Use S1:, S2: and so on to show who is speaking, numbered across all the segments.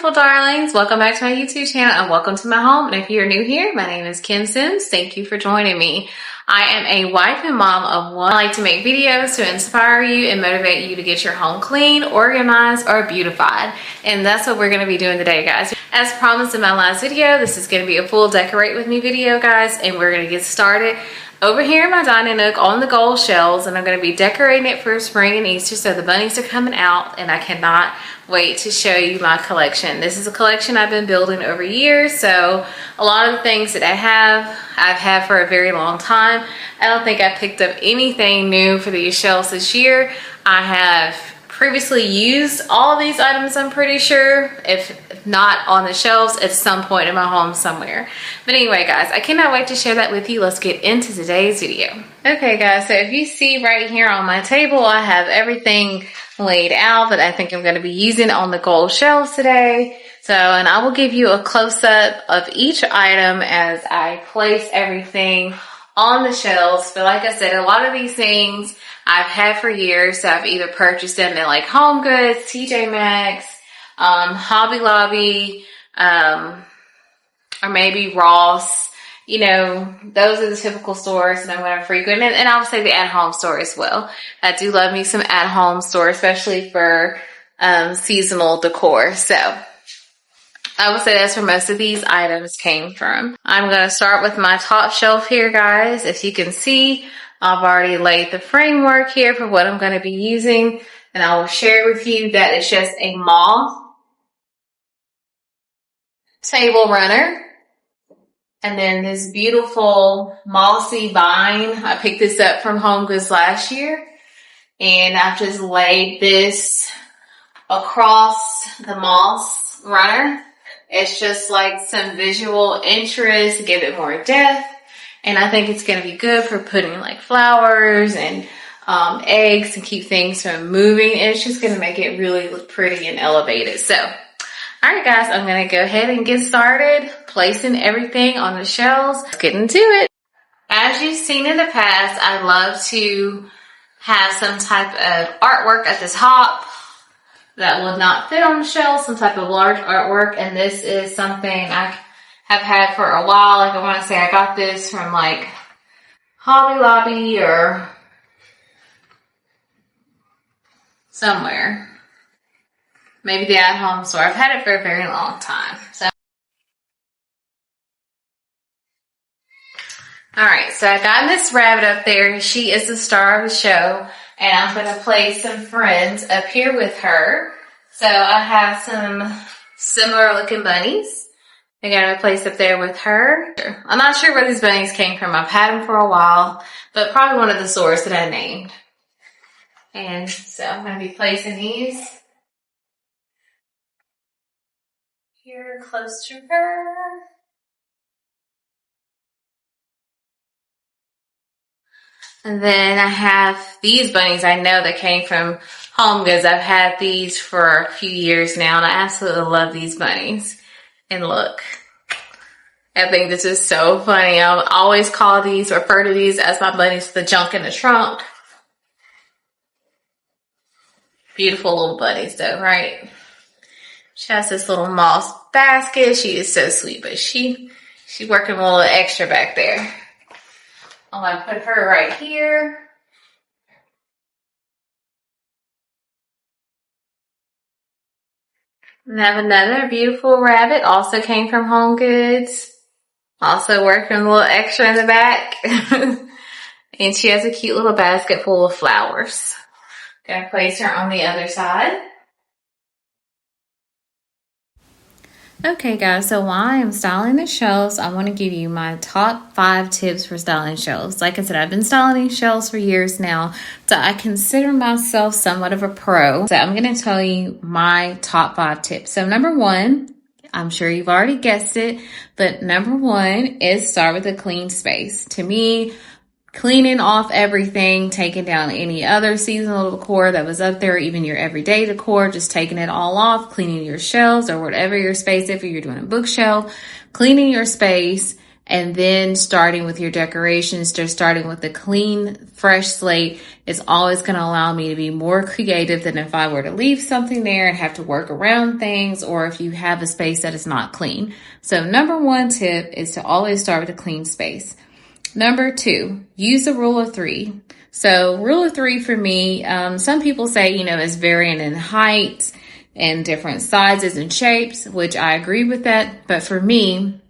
S1: beautiful darlings. Welcome back to my YouTube channel and welcome to my home. And if you're new here, my name is Kim Sims. Thank you for joining me. I am a wife and mom of one. I like to make videos to inspire you and motivate you to get your home clean, organized, or beautified. And that's what we're going to be doing today, guys. As promised in my last video, this is going to be a full decorate with me video, guys. And we're going to get started over here in my dining nook on the gold shelves, and I'm going to be decorating it for spring and Easter, so the bunnies are coming out, and I cannot wait to show you my collection. This is a collection I've been building over years, so a lot of the things that I've had for a very long time. I don't think I picked up anything new for these shelves this year. I have previously used all these items, I'm pretty sure, if not on the shelves at some point in my home somewhere. But anyway, guys, I cannot wait to share that with you. Let's get into today's video. Okay, guys, so if you see right here on my table, I have everything laid out that I think I'm going to be using on the gold shelves today. So, and I will give you a close-up of each item as I place everything on the shelves. But like I said, a lot of these things I've had for years, so I've either purchased them in like Home Goods, TJ Maxx, Hobby Lobby, or maybe Ross. You know, those are the typical stores that I'm going to frequent. And I would say the at-home store as well. I do love me some at-home store, especially for seasonal decor. So I would say that's where most of these items came from. I'm going to start with my top shelf here, guys. As you can see, I've already laid the framework here for what I'm going to be using. And I will share with you that it's just a moth table runner. And then this beautiful mossy vine. I picked this up from Home Goods last year. And I've just laid this across the moss runner. It's just like some visual interest, give it more depth. And I think it's going to be good for putting like flowers and eggs and keep things from moving. And it's just going to make it really look pretty and elevated. So, all right, guys, I'm going to go ahead and get started placing everything on the shelves. Let's get into it. As you've seen in the past, I love to have some type of artwork at the top that would not fit on the shelf, some type of large artwork. And this is something I have had for a while. Like I want to say I got this from like Hobby Lobby or somewhere. Maybe the at-home store. I've had it for a very long time. So, alright, so I got Miss Rabbit up there. She is the star of the show. And I'm going to place some friends up here with her. So I have some similar looking bunnies. I got a place up there with her. I'm not sure where these bunnies came from. I've had them for a while, but probably one of the stores that I named. And so I'm going to be placing these here close to her. And then I have these bunnies I know that came from Home Goods. I've had these for a few years now, and I absolutely love these bunnies. And look, I think this is so funny. I always refer to these as my bunnies, the junk in the trunk. Beautiful little bunnies though, right? She has this little moss basket. She is so sweet, but she's working a little extra back there. I'm going to put her right here. And I have another beautiful rabbit, also came from Home Goods. Also working a little extra in the back. And she has a cute little basket full of flowers. Gonna place her on the other side. Okay, guys, so while I'm styling the shelves, I want to give you my top 5 tips for styling shelves. Like I said, I've been styling these shelves for years now, so I consider myself somewhat of a pro. So I'm going to tell you my top 5 tips. So number 1, I'm sure you've already guessed it, but number 1 is start with a clean space. To me, cleaning off everything, taking down any other seasonal decor that was up there, even your everyday decor, just taking it all off, cleaning your shelves or whatever your space, if you're doing a bookshelf, cleaning your space and then starting with your decorations, just starting with a clean, fresh slate is always going to allow me to be more creative than if I were to leave something there and have to work around things, or if you have a space that is not clean. So number one tip is to always start with a clean space. Number two, use the rule of three. So rule of three for me, some people say, is varying in height and different sizes and shapes, which I agree with that. But for me,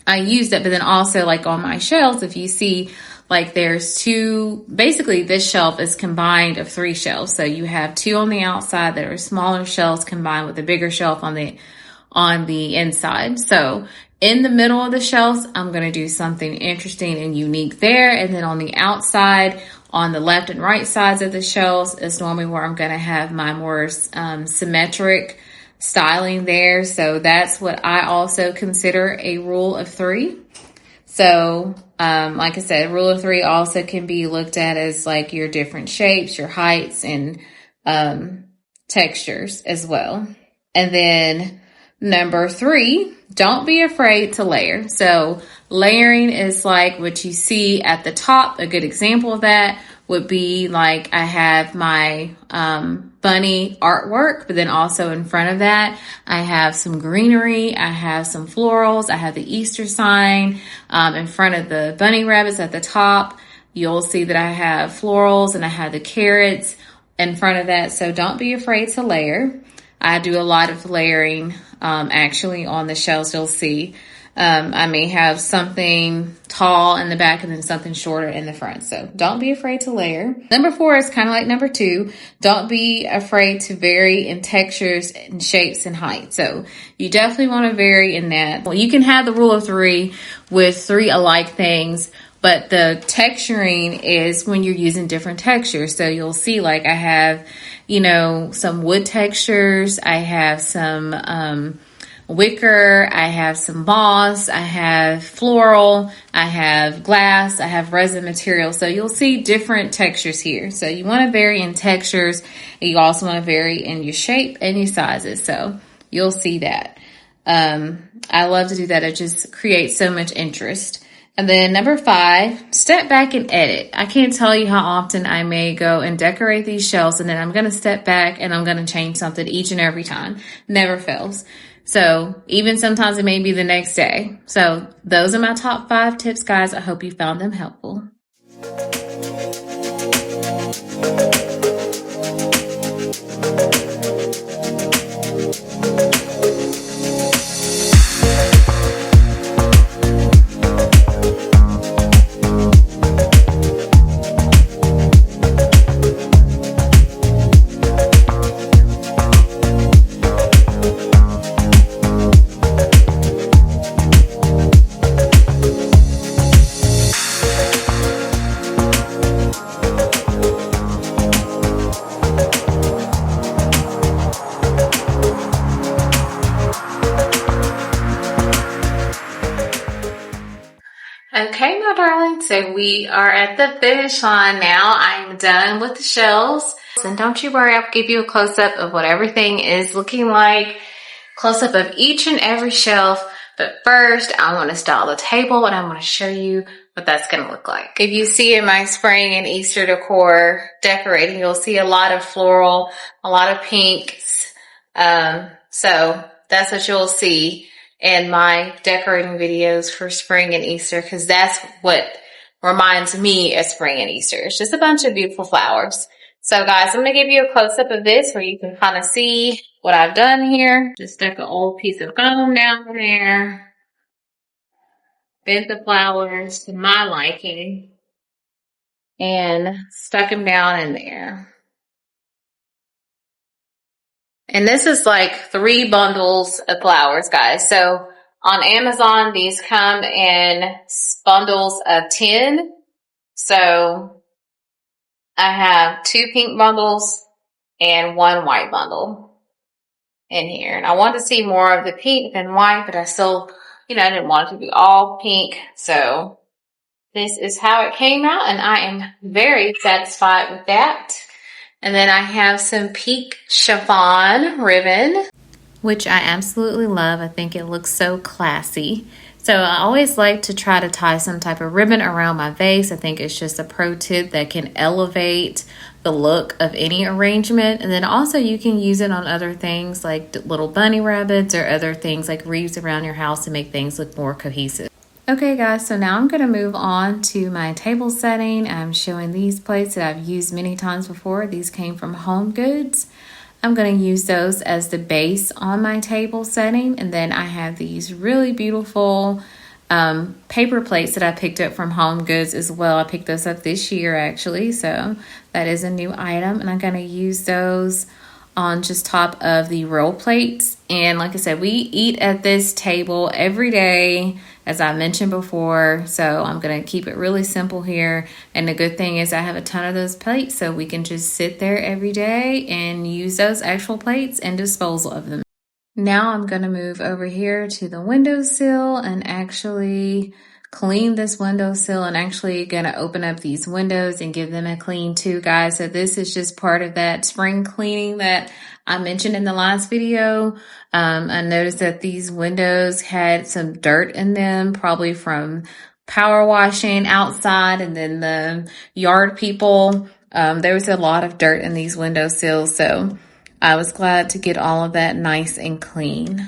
S1: I use that, but then also like on my shelves, if you see like there's two, basically this shelf is combined of three shelves. So you have two on the outside that are smaller shelves combined with a bigger shelf on the inside. So in the middle of the shelves, I'm going to do something interesting and unique there. And then on the outside, on the left and right sides of the shelves is normally where I'm going to have my more symmetric styling there. So that's what I also consider a rule of three. So, like I said, rule of three also can be looked at as like your different shapes, your heights, and textures as well. And then number three, don't be afraid to layer. So layering is like what you see at the top. A good example of that would be like I have my bunny artwork, but then also in front of that, I have some greenery, I have some florals, I have the Easter sign in front of the bunny rabbits at the top. You'll see that I have florals and I have the carrots in front of that. So don't be afraid to layer. I do a lot of layering actually on the shelves. You'll see I may have something tall in the back and then something shorter in the front. So don't be afraid to layer. Number four is kind of like number two. Don't be afraid to vary in textures and shapes and height. So you definitely want to vary in that. Well, you can have the rule of three with three alike things, but the texturing is when you're using different textures. So you'll see like I have, some wood textures. I have some wicker, I have some moss, I have floral, I have glass, I have resin material. So you'll see different textures here. So you want to vary in textures, and you also want to vary in your shape and your sizes. So you'll see that. I love to do that. It just creates so much interest. And then number five, step back and edit. I can't tell you how often I may go and decorate these shelves, and then I'm going to step back and I'm going to change something each and every time. Never fails. So even sometimes it may be the next day. So those are my top 5 tips, guys. I hope you found them helpful. Okay, my darling, so we are at the finish line now. I'm done with the shelves. And don't you worry, I'll give you a close-up of what everything is looking like. Close-up of each and every shelf. But first, I want to style the table, and I want to show you what that's going to look like. If you see in my spring and Easter decor decorating, you'll see a lot of floral, a lot of pinks. So that's what you'll see in my decorating videos for spring and Easter, because that's what reminds me of spring and Easter. It's just a bunch of beautiful flowers. So guys, I'm going to give you a close-up of this where you can kind of see what I've done here. Just stuck an old piece of gum down there. Bent the flowers to my liking. And stuck them down in there. And this is like 3 bundles of flowers, guys. So on Amazon, these come in bundles of 10. So I have 2 pink bundles and 1 white bundle in here. And I wanted to see more of the pink than white, but I still, I didn't want it to be all pink. So this is how it came out, and I am very satisfied with that. And then I have some pink chiffon ribbon, which I absolutely love. I think it looks so classy. So I always like to try to tie some type of ribbon around my vase. I think it's just a pro tip that can elevate the look of any arrangement. And then also you can use it on other things like little bunny rabbits or other things like wreaths around your house to make things look more cohesive. Okay guys, so now I'm going to move on to my table setting. I'm showing these plates that I've used many times before. These came from Home Goods. I'm going to use those as the base on my table setting. And then I have these really beautiful paper plates that I picked up from Home Goods as well. I picked those up this year actually. So that is a new item. And I'm going to use those on just top of the roll plates. And like I said, we eat at this table every day, as I mentioned before. So I'm going to keep it really simple here. And the good thing is I have a ton of those plates, so we can just sit there every day and use those actual plates and disposal of them. Now I'm going to move over here to the windowsill and actually clean this windowsill, and actually going to open up these windows and give them a clean too, guys. So this is just part of that spring cleaning that I mentioned in the last video. I noticed that these windows had some dirt in them, probably from power washing outside, and then the yard people. There was a lot of dirt in these windowsills, so I was glad to get all of that nice and clean.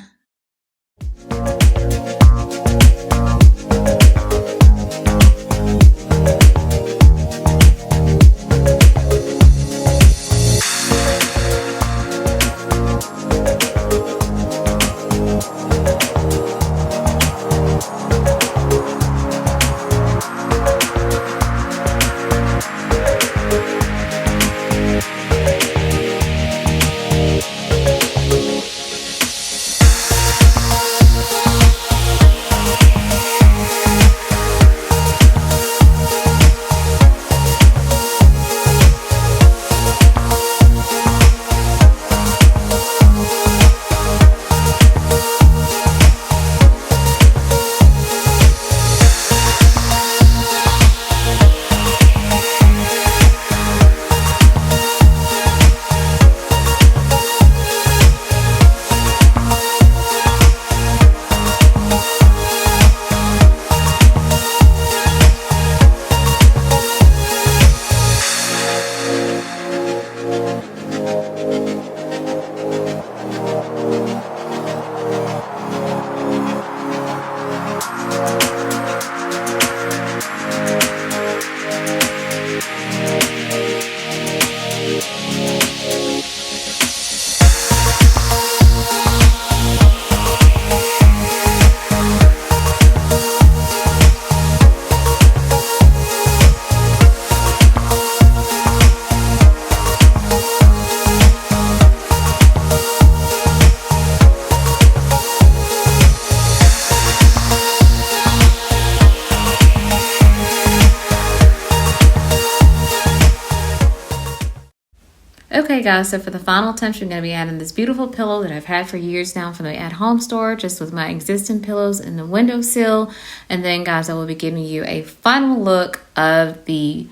S1: Okay guys, so for the final touch, we're going to be adding this beautiful pillow that I've had for years now from the at-home store, just with my existing pillows in the windowsill. And then guys, I will be giving you a final look of the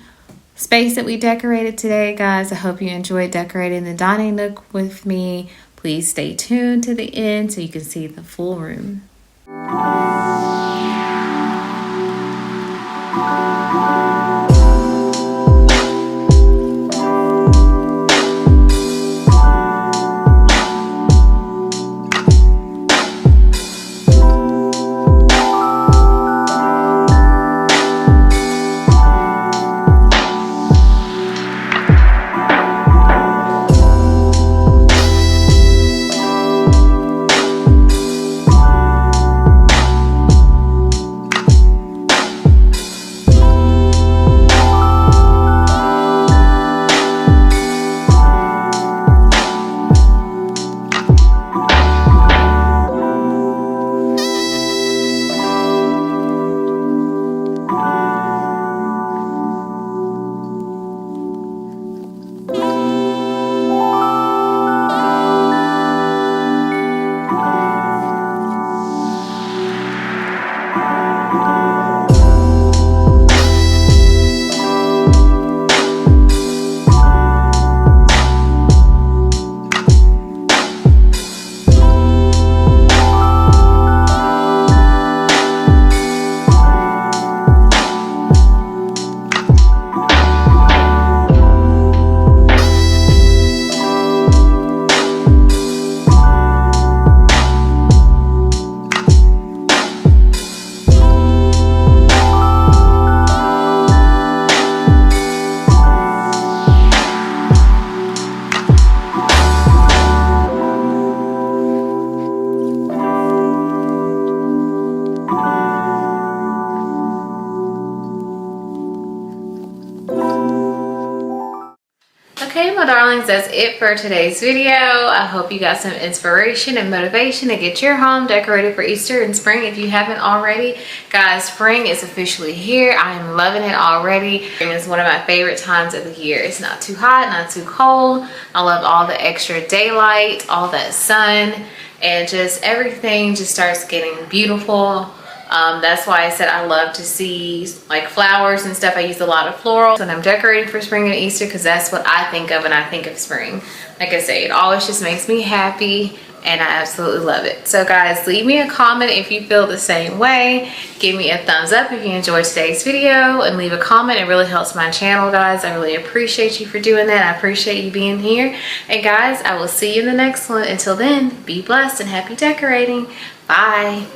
S1: space that we decorated today, guys. I hope you enjoyed decorating the dining nook with me. Please stay tuned to the end so you can see the full room. darlings, that's it for today's video. I hope you got some inspiration and motivation to get your home decorated for Easter and spring if you haven't already. Guys, spring is officially here. I am loving it already. Spring is one of my favorite times of the year. It's not too hot, not too cold. I love all the extra daylight, all that sun, and just everything just starts getting beautiful. That's why I said I love to see like flowers and stuff. I use a lot of florals when I'm decorating for spring and Easter because that's what I think of when I think of spring. Like I say, it always just makes me happy and I absolutely love it. So guys, leave me a comment if you feel the same way. Give me a thumbs up if you enjoyed today's video and leave a comment. It really helps my channel, guys. I really appreciate you for doing that. I appreciate you being here. And guys, I will see you in the next one. Until then, be blessed and happy decorating. Bye.